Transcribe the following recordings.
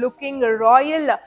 looking royal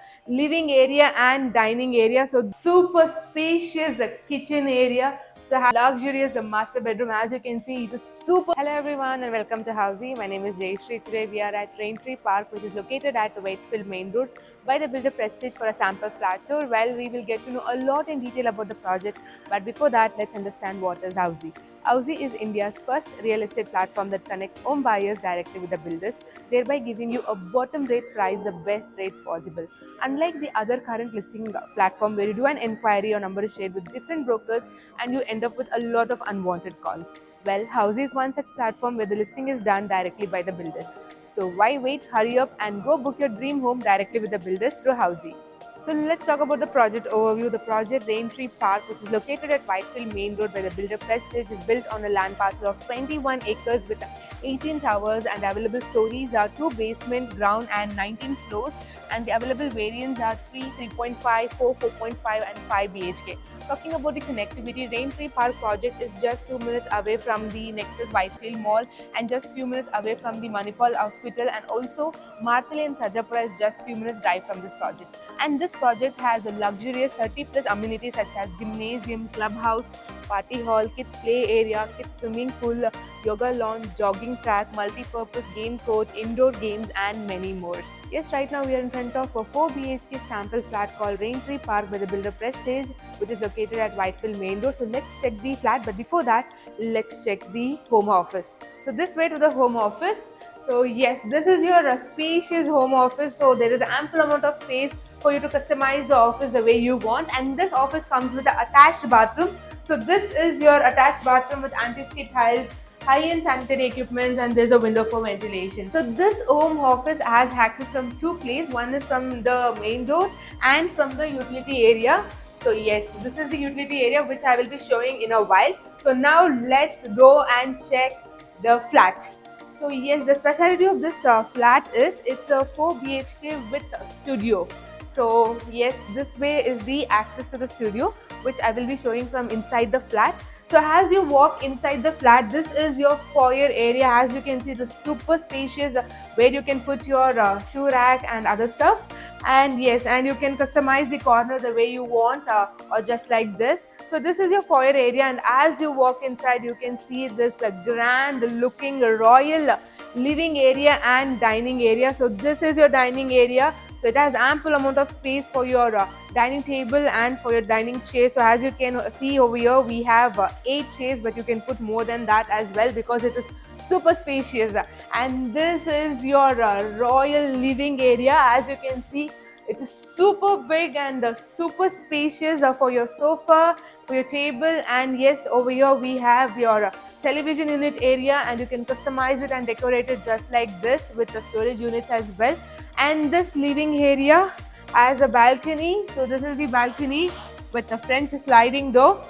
living area and dining area. So super spacious kitchen area. So luxurious master bedroom. As you can see, it is super. Hello everyone and welcome to Housey. My name is Jayashree. Today we are at Raintree Park, which is located at Wakefield Main Road by the Builder Prestige for a sample flat tour. Well, we will get to know a lot in detail about the project. But before that, let's understand what is Housey. Housey is India's first real estate platform that connects home buyers directly with the builders, thereby giving you a bottom rate price, the best rate possible. Unlike the other current listing platform where you do an inquiry, your number is shared with different brokers and you end up with a lot of unwanted calls. Well, Housey is one such platform where the listing is done directly by the builders. So why wait? Hurry up and go book your dream home directly with the builders through Housey. So let's talk about the project overview. The project Raintree Park, which is located at Whitefield Main Road by the Builder Prestige, is built on a land parcel of 21 acres with 18 towers, and available stories are 2 basement, ground and 19 floors, and the available variants are 3, 3.5, 4, 4.5 and 5 BHK. Talking about the connectivity, Raintree Park project is just 2 minutes away from the Nexus Whitefield Mall and just few minutes away from the Manipal Hospital, and also Marthale and Sajapura is just few minutes drive from this project. And this project has a luxurious 30 plus amenities such as gymnasium, clubhouse, party hall, kids play area, kids swimming pool, yoga lawn, jogging track, multi-purpose game court, indoor games and many more. Yes, right now we are in front of a 4 BHK sample flat called Raintree Park by the Builder Prestige, which is located at Whitefield Main Road. So let's check the flat, but before that, let's check the home office. So this way to the home office. So yes, this is your spacious home office. So there is ample amount of space for you to customize the office the way you want, and this office comes with an attached bathroom. So this is your attached bathroom with anti-skid tiles, high-end sanitary equipments, and there's a window for ventilation. So this home office has access from 2 places. One is from the main door and from the utility area. So yes, this is the utility area which I will be showing in a while. So now let's go and check the flat. So yes, the specialty of this flat is it's a 4 BHK with a studio. So yes, this way is the access to the studio, which I will be showing from inside the flat. So as you walk inside the flat, this is your foyer area. As you can see, the super spacious where you can put your shoe rack and other stuff. And yes, and you can customize the corner the way you want or just like this. So this is your foyer area, and as you walk inside, you can see this grand looking royal living area and dining area. So this is your dining area. So it has ample amount of space for your dining table and for your dining chair. So as you can see over here, we have 8 chairs, but you can put more than that as well because it is super spacious. And this is your royal living area. As you can see, it is super big and super spacious for your sofa, for your table. And yes, over here we have your television unit area, and you can customize it and decorate it just like this with the storage units as well. And this living area has a balcony. So this is the balcony with the French sliding door.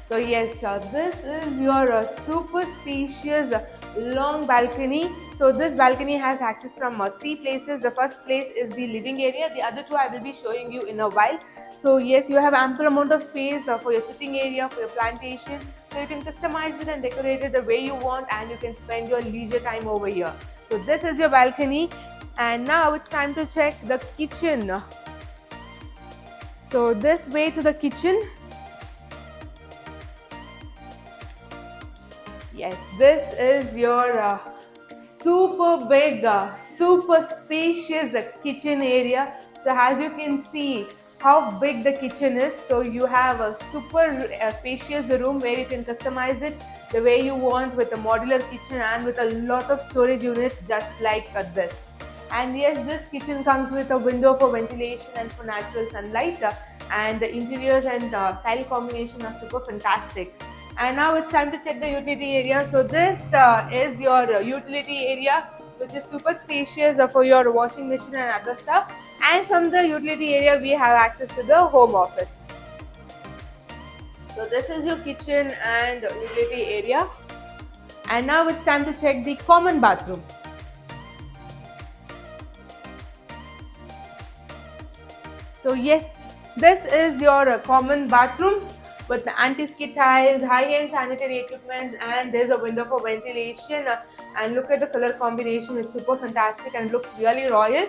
So yes, this is your super spacious long balcony. So this balcony has access from 3 places. The first place is the living area. The other 2 I will be showing you in a while. So yes, you have ample amount of space for your sitting area, for your plantation. So you can customize it and decorate it the way you want, and you can spend your leisure time over here. So this is your balcony. And now it's time to check the kitchen. So this way to the kitchen. Yes, this is your super big, super spacious kitchen area. So as you can see how big the kitchen is. So you have a super spacious room where you can customize it the way you want with a modular kitchen and with a lot of storage units just like this. And yes, this kitchen comes with a window for ventilation and for natural sunlight, and the interiors and tile combination are super fantastic. And now it's time to check the utility area. So this is your utility area, which is super spacious for your washing machine and other stuff. And from the utility area, we have access to the home office. So this is your kitchen and utility area. And now it's time to check the common bathroom. So yes, this is your common bathroom with the anti-skid tiles, high-end sanitary equipment, and there's a window for ventilation. And look at the color combination, it's super fantastic and looks really royal.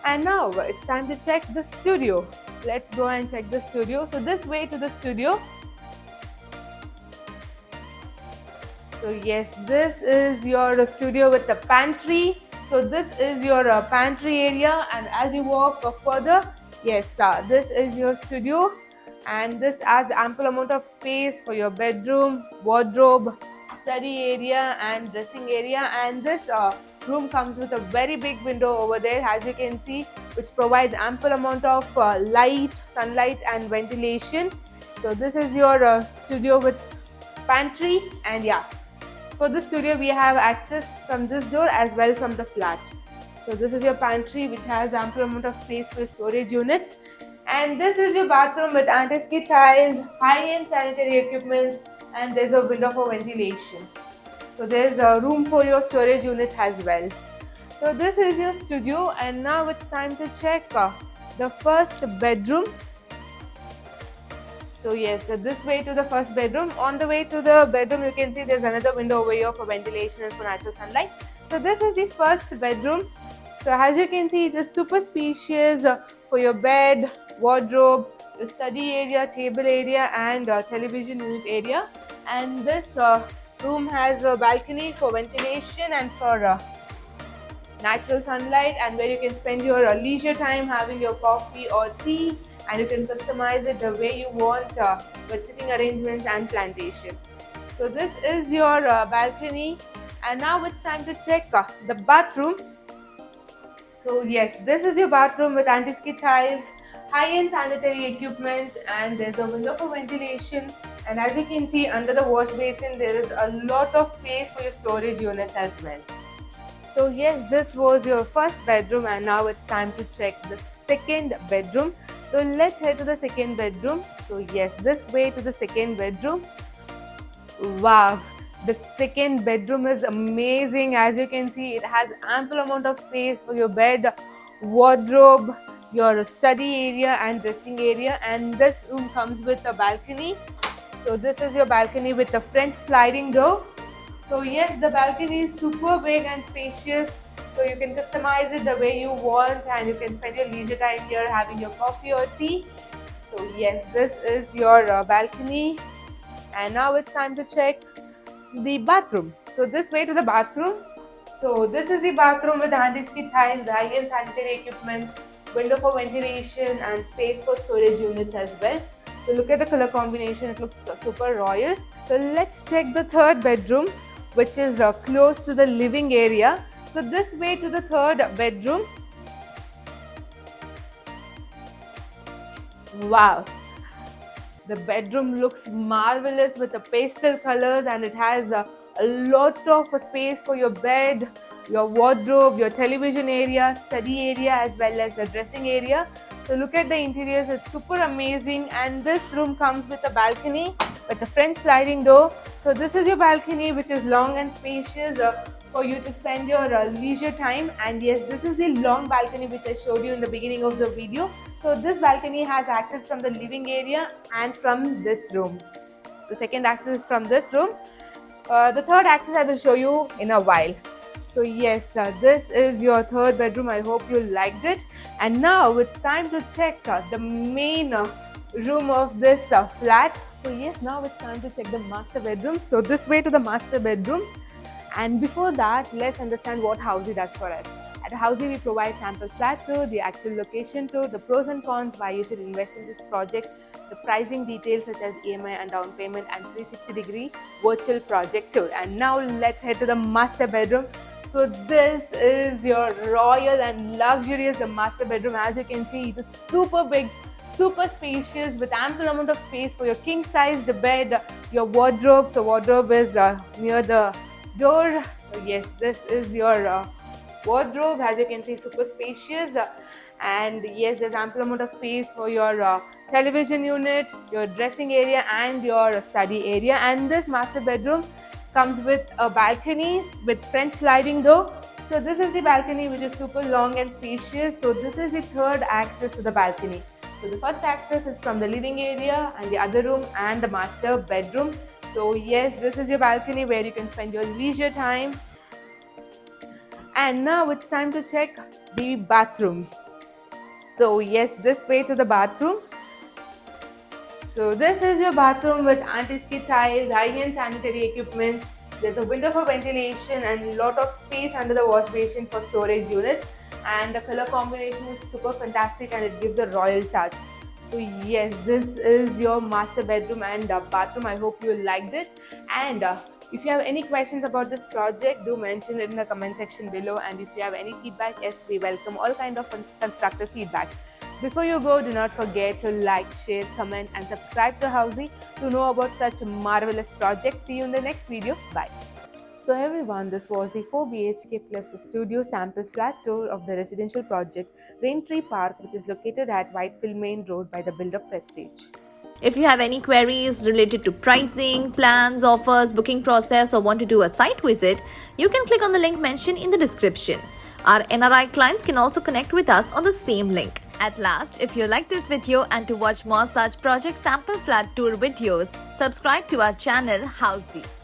And now it's time to check the studio. Let's go and check the studio. So this way to the studio. So yes, this is your studio with the pantry. So this is your pantry area, and as you walk further, yes, this is your studio, and this has ample amount of space for your bedroom, wardrobe, study area and dressing area. And this room comes with a very big window over there, as you can see, which provides ample amount of light, sunlight and ventilation. So this is your studio with pantry. And yeah, for the studio we have access from this door as well from the flat. So this is your pantry, which has ample amount of space for storage units. And this is your bathroom with anti-skid tiles, high-end sanitary equipment, and there's a window for ventilation. So there's a room for your storage units as well. So this is your studio, and now it's time to check the first bedroom. So yes, so this way to the first bedroom. On the way to the bedroom, you can see there's another window over here for ventilation and for natural sunlight. So this is the first bedroom. So as you can see, it is super spacious for your bed, wardrobe, your study area, table area and television unit area. And this room has a balcony for ventilation and for natural sunlight, and where you can spend your leisure time having your coffee or tea, and you can customize it the way you want with sitting arrangements and plantation. So this is your balcony, and now it's time to check the bathroom. So yes, this is your bathroom with anti-skid tiles, high-end sanitary equipments, and there's a window for ventilation. And as you can see, under the wash basin there is a lot of space for your storage units as well. So yes, this was your first bedroom, and now it's time to check the second bedroom. So let's head to the second bedroom. So yes, this way to the second bedroom. Wow, the second bedroom is amazing. As you can see, it has ample amount of space for your bed, wardrobe, your study area and dressing area. And this room comes with a balcony. So this is your balcony with the French sliding door. So yes, the balcony is super big and spacious, so you can customize it the way you want, and you can spend your leisure time here having your coffee or tea. So yes, this is your balcony, and now it's time to check the bathroom. So this way to the bathroom. So this is the bathroom with anti-skid tiles, high-end sanitary equipment, window for ventilation and space for storage units as well. So look at the color combination, it looks super royal. So let's check the third bedroom, which is close to the living area. So this way to the third bedroom. Wow, the bedroom looks marvelous with the pastel colors, and it has a lot of space for your bed, your wardrobe, your television area, study area as well as the dressing area. So look at the interiors, it's super amazing. And this room comes with a balcony with a French sliding door. So this is your balcony, which is long and spacious for you to spend your leisure time. And yes, this is the long balcony which I showed you in the beginning of the video. So this balcony has access from the living area and from this room. The second access is from this room. The third access I will show you in a while. So yes, this is your third bedroom. I hope you liked it. And now it's time to check the main room of this flat. So yes, now it's time to check the master bedroom. So this way to the master bedroom. And before that, let's understand what Housey does for us. At Housey, we provide sample flat tour, the actual location tour, the pros and cons, why you should invest in this project, the pricing details such as EMI and down payment, and 360-degree virtual project tour. And now let's head to the master bedroom. So this is your royal and luxurious master bedroom. As you can see, it is super big, super spacious with ample amount of space for your king sized bed, your wardrobe. So wardrobe is near the door. So yes, this is your wardrobe. As you can see, super spacious. And yes, there's ample amount of space for your television unit, your dressing area and your study area. And this master bedroom comes with a balcony with French sliding door. So this is the balcony, which is super long and spacious. So this is the third access to the balcony. So the first access is from the living area and the other room and the master bedroom. So yes, this is your balcony where you can spend your leisure time And now it's time to check the bathroom. So yes, this way to the bathroom. So this is your bathroom with anti-skid tiles, high-end sanitary equipment. There's a window for ventilation and a lot of space under the wash basin for storage units. And the color combination is super fantastic and it gives a royal touch. So yes, this is your master bedroom and bathroom. I hope you liked it. And if you have any questions about this project, do mention it in the comment section below. And if you have any feedback, yes, we welcome all kind of constructive feedbacks. Before you go, do not forget to like, share, comment and subscribe to Housey to know about such marvelous projects. See you in the next video. Bye. So everyone, this was the 4 BHK plus studio sample flat tour of the residential project Raintree Park, which is located at Whitefield Main Road by the builder Prestige. If you have any queries related to pricing, plans, offers, booking process, or want to do a site visit, you can click on the link mentioned in the description. Our NRI clients can also connect with us on the same link. At last, if you like this video and to watch more such project sample flat tour videos, subscribe to our channel Housey.